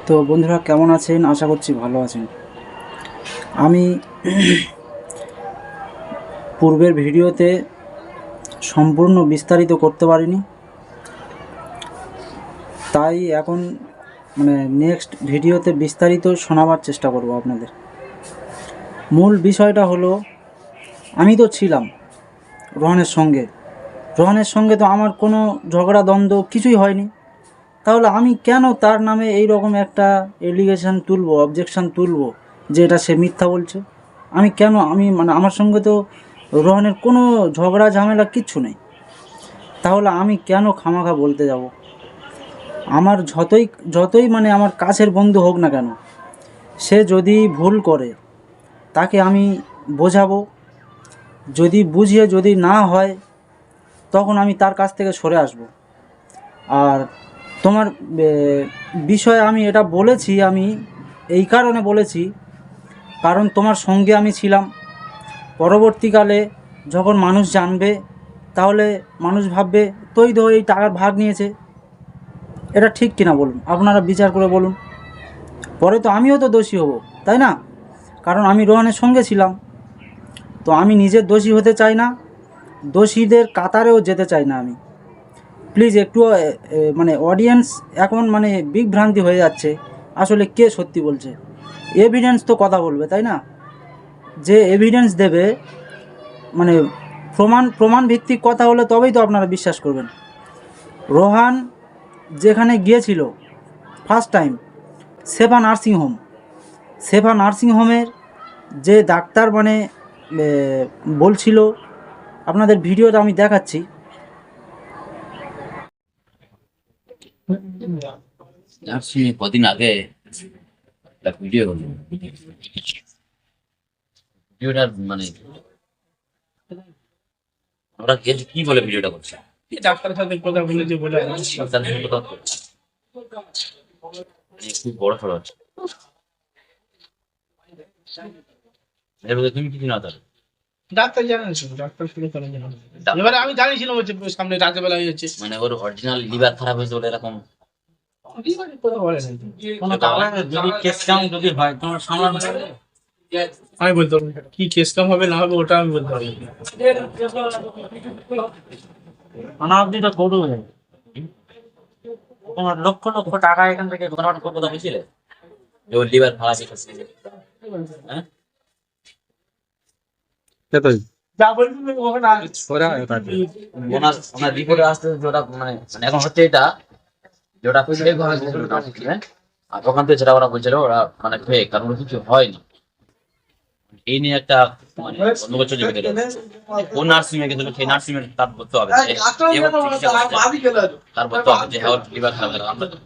তো বন্ধুরা কেমন আছেন? আশা করছি ভালো আছেন। আমি পূর্বের ভিডিওতে সম্পূর্ণ বিস্তারিত করতে পারিনি, তাই এখন নেক্সট ভিডিওতে বিস্তারিত শোনাবার চেষ্টা করব আপনাদের। মূল বিষয়টা হলো, আমি তো ছিলাম রোহানের সঙ্গে তো আমার কোনো ঝগড়া দ্বন্দ্ব কিছুই হয়নি। তাহলে আমি কেন তার নামে এই রকম একটা এলিগেশন তুলবো, অবজেকশান তুলবো যে এটা সে মিথ্যা বলছে? আমি কেন আমার সঙ্গে তো রোহানের কোনো ঝগড়া ঝামেলা কিচ্ছু নেই। তাহলে আমি কেন খামাখা বলতে যাব? আমার যতই আমার কাছের বন্ধু হোক না কেন, সে যদি ভুল করে তাকে আমি বোঝাবো। যদি বুঝিয়ে যদি না হয়, তখন আমি তার কাছ থেকে সরে আসব। আর তোমার বিষয়ে আমি এটা বলেছি, আমি এই কারণে বলেছি, কারণ তোমার সঙ্গে আমি ছিলাম। পরবর্তীকালে যখন মানুষ জানবে, তাহলে মানুষ ভাববে তো এই টাকার ভাগ নিয়েছে। এটা ঠিক কিনা বলুন, আপনারা বিচার করে বলুন। পরে তো আমিও তো দোষী হব, তাই না? কারণ আমি রোহানের সঙ্গে ছিলাম। তো আমি নিজের দোষী হতে চাই না, দোষীদের কাতারেও যেতে চাই না আমি। প্লিজ একটু অডিয়েন্স এখন বিভ্রান্তি হয়ে যাচ্ছে। আসলে কে সত্যি বলছে? এভিডেন্স তো কথা বলবে, তাই না? যে এভিডেন্স দেবে, মানে প্রমাণ ভিত্তিক কথা হলে তবেই তো আপনারা বিশ্বাস করবেন। রোহান যেখানে গিয়েছিল ফার্স্ট টাইম, সেফা নার্সিংহোমের যে ডাক্তার বলছিল, আপনাদের ভিডিওটা আমি দেখাচ্ছি। কদিন আগে একটা ভিডিও হলো, ভিডিওটার আমরা কি বলে ভিডিওটা করছি, ডাক্তারের সাথে কথা বলে যে বলে ডাক্তারের সঙ্গে কথা বলছি। খুব বড় সড়ো আছে। এর মধ্যে তুমি কিছু না তাহলে ডাক্তার জানেন শুধু ডাক্তার শুরু করেন জানেন। এবারে আমি জানিছিলাম হচ্ছে সামনে রাতের বেলা হয়েছে ওর অরিজিনাল লিভার খারাপ হয়েছে বলে এরকম কথা বলে নাই। কোনো কারণে যদি কেস কাম যদি হয় তোমার সামলানো যাবে? আমি বলতে পারবো না। কি কেস কাম হবে না হবে ওটা আমি বলতে পারবো না। থানা অব্দি তো কোর্ট হয়ে যাবে। তোমার লক্ষ লক্ষ টাকা এখান থেকে ঘটনাটা কথা হয়েছিল যে ওর লিভার খারাপ হয়েছে। হ্যাঁ, যা বলবি ওখানে ওনার রিপোর্টে আসতে যেটা এখন হচ্ছে এটা যেটা ফেক হ্যাঁ, আর ওখান থেকে যেটা ওরা বলছিল ওরা ফেক, কারণ ওর কিছু হয়নি। এই নিয়ে একটা গন্ডগোল চলছে ভেতরে। কোন নার্সিং এ গেছিল, সেই নার্সিং এর তার বলতে হবে যে তার বলতে হবে যে হ্যাঁ ওর লিভার খারাপ হয়েছে।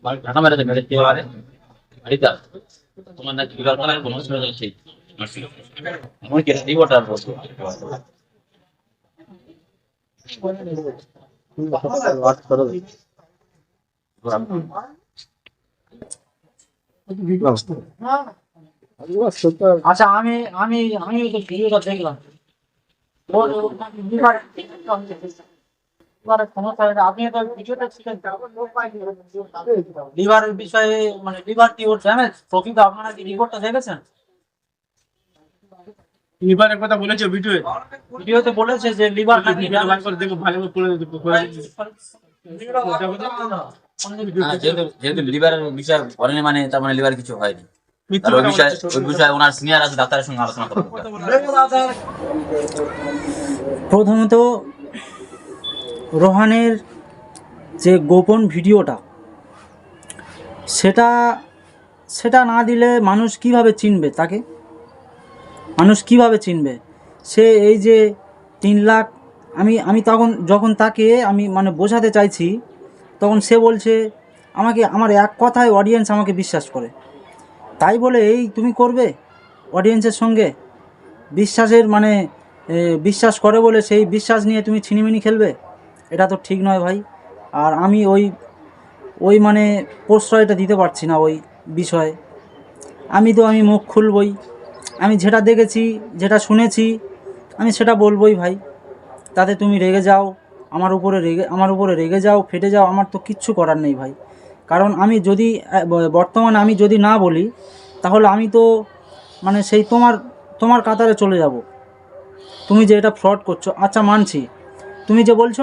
আমরা ঢাকা মেরেছে মেরেছে এবারে বাড়িতে তোমার নাকি লিভার খারাপ কোনো অসুবিধা নেই, সেই নার্সিং এমন কি রিপোর্ট আর বলতো আচ্ছা, আমি আমি আমি তো ভিডিওটা দেখলাম। ওর লিভারের সমস্যা হয়েছে। আপনি তো ভিডিওটা ছিলেন, লিভারের বিষয়ে লিভার কি ওর ড্যামেজ প্রকৃত, আপনারা কি রিপোর্টটা দেখেছেন? এবারে কথা বলেছে ভিডিওতে বলেছে যে লিভার নাকি দেখো ভালো করে যেহেতু লিভারের বিষয় বলেনি তার লিভার কিছু হয়নি। ওই বিষয়ে ওনার সিনিয়র আছে, ডাক্তারের সঙ্গে আলোচনা করবো। প্রথমত, রোহানের যে গোপন ভিডিওটা, সেটা না দিলে মানুষ কিভাবে চিনবে তাকে? সে এই যে 3 লাখ, আমি যখন তাকে আমি বোঝাতে চাইছি, তখন সে বলছে আমাকে, আমার এক কথায় অডিয়েন্স আমাকে বিশ্বাস করে, তাই বলে এই তুমি করবে অডিয়েন্সের সঙ্গে বিশ্বাস করে বলে সেই বিশ্বাস নিয়ে তুমি ছিনিমিনি খেলবে? এটা তো ঠিক নয় ভাই। আর আমি ওই প্রশ্রয়টা দিতে পারছি না ওই বিষয়ে। আমি মুখ খুলবই, আমি যেটা দেখেছি যেটা শুনেছি আমি সেটা বলবোই ভাই। তাতে তুমি রেগে যাও আমার উপরে রেগে যাও, ফেটে যাও, আমার তো কিচ্ছু করার নেই ভাই। কারণ আমি যদি বর্তমানে আমি যদি না বলি, তাহলে আমি তো মানে সেই তোমার কাতারে চলে যাব। তুমি যে এটা ফ্রড করছো, আচ্ছা মানছি, তুমি যে বলছো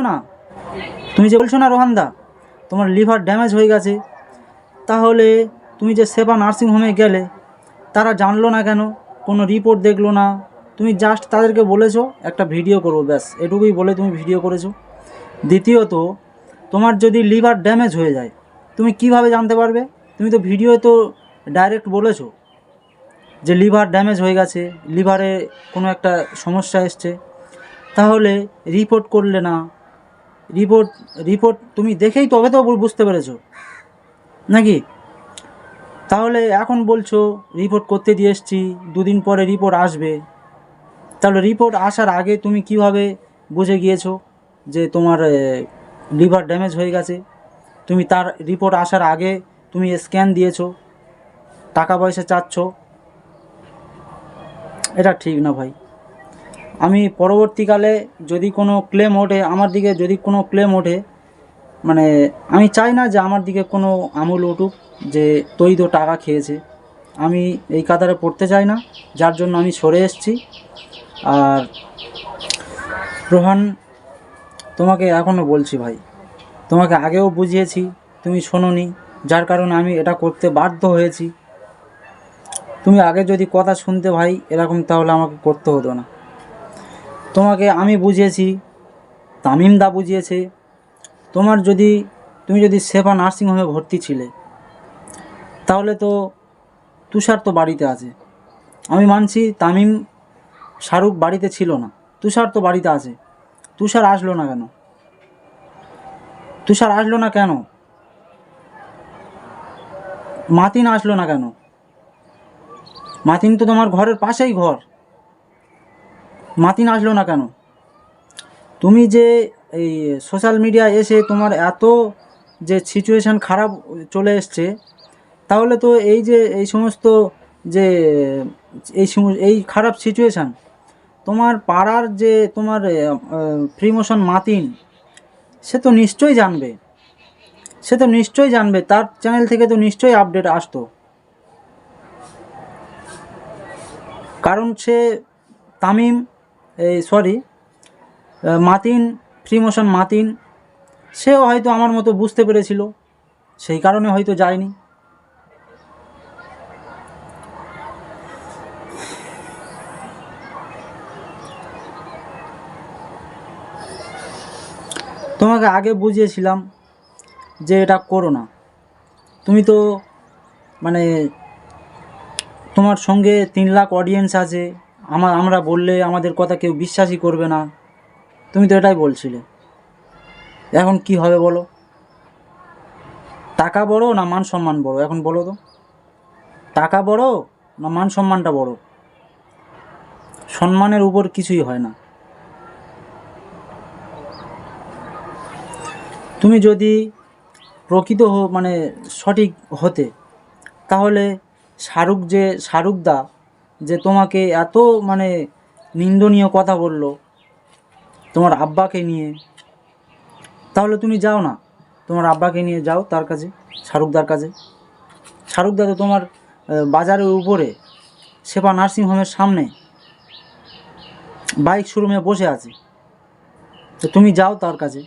না রোহানদা, তোমার লিভার ড্যামেজ হয়ে গেছে, তাহলে তুমি যে সেবা নার্সিংহোমে গেলে, তারা জানলো না কেন? কোনো রিপোর্ট দেখলো না? তুমি জাস্ট তাদেরকে বলেছো একটা ভিডিও করো, ব্যাস এটুকুই বলে তুমি ভিডিও করেছো। দ্বিতীয়ত, তোমার যদি লিভার ড্যামেজ হয়ে যায়, তুমি কিভাবে জানতে পারবে? তুমি তো ভিডিওতে তো ডাইরেক্ট বলেছো যে লিভার ড্যামেজ হয়ে গেছে, লিভারে কোনো একটা সমস্যা এসছে, তাহলে রিপোর্ট করলে না? রিপোর্ট তুমি দেখেই তবে তো বুঝতে পেরেছো নাকি? তাহলে এখন বলছো রিপোর্ট করতে দিয়ে এসছি, 2 দিন পরে রিপোর্ট আসবে। তাহলে রিপোর্ট আসার আগে তুমি কিভাবে বুঝে গিয়েছো যে তোমার লিভার ড্যামেজ হয়ে গেছে? তুমি তার রিপোর্ট আসার আগে তুমি স্ক্যান দিয়েছো, টাকা পয়সা চাচ্ছ, এটা ঠিক না ভাই। আমি পরবর্তীকালে যদি কোনো ক্লেম ওঠে, আমার দিকে যদি কোনো ক্লেম ওঠে, মানে আমি চাই না যে আমার দিকে কোনো আমল উঠুক যে তুই তো টাকা খেয়েছে। আমি এই কাতারে পড়তে চাই না, যার জন্য আমি সরে এসেছি। আর রোহান, তোমাকে এখনও বলছি ভাই, তোমাকে আগেও বুঝিয়েছি, তুমি শোনোনি, যার কারণে আমি এটা করতে বাধ্য হয়েছি। তুমি আগে যদি কথা শুনতে ভাই এরকম, তাহলে আমাকে করতে হতো না। তোমাকে আমি বুঝিয়েছি, তামিম দা বুঝিয়েছে। তুমি যদি সেবা নার্সিংহোমে ভর্তি ছিলে, তাহলে তো তুষার তো বাড়িতে আছে। আমি মানছি তামিম শাহরুখ বাড়িতে ছিল না, তুষার তো বাড়িতে আছে। তুষার আসলো না কেন? মাতিন আসলো না কেন? মাতিন তো তোমার ঘরের পাশেই ঘর, মাতিন আসলো না কেন? তুমি যে এই সোশ্যাল মিডিয়া এসে তোমার এত যে সিচুয়েশান খারাপ চলে এসছে, তাহলে তো এই সমস্ত যে এই খারাপ সিচুয়েশান, তোমার পাড়ার যে তোমার প্রিমোশন মাতিন, সে তো নিশ্চয়ই জানবে, তার চ্যানেল থেকে তো নিশ্চয়ই আপডেট আসতো। কারণ সে তামিম মাতিন, প্রিমোশন মাতিন, সেও হয়তো আমার মতো বুঝতে পেরেছিল, সেই কারণে হয়তো যায়নি। তোমাকে আগে বুঝিয়েছিলাম যে এটা করো না। তুমি তো মানে তোমার সঙ্গে 3 লাখ অডিয়েন্স আছে, আমরা বললে আমাদের কথা কেউ বিশ্বাসই করবে না, তুমি তো এটাই বলছিলে। এখন কি হবে বলো? টাকা বড় না মান সম্মান বড়? এখন বলো তো, টাকা বড় না মান সম্মানটা বড়? সম্মানের উপর কিছুই হয় না। তুমি যদি প্রকৃত মানে সঠিক হতে, তাহলে শাহরুখদা যে তোমাকে এত মানে নিন্দনীয় কথা বলল তোমার আব্বাকে নিয়ে, তাহলে তুমি যাও না, তোমার আব্বাকে নিয়ে যাও তার কাছে, শাহরুখদার কাছে। শাহরুখদা তো তোমার বাজারের উপরে সেবা নার্সিংহোমের সামনে বাইক শোরুমে বসে আছে, তো তুমি যাও তার কাছে।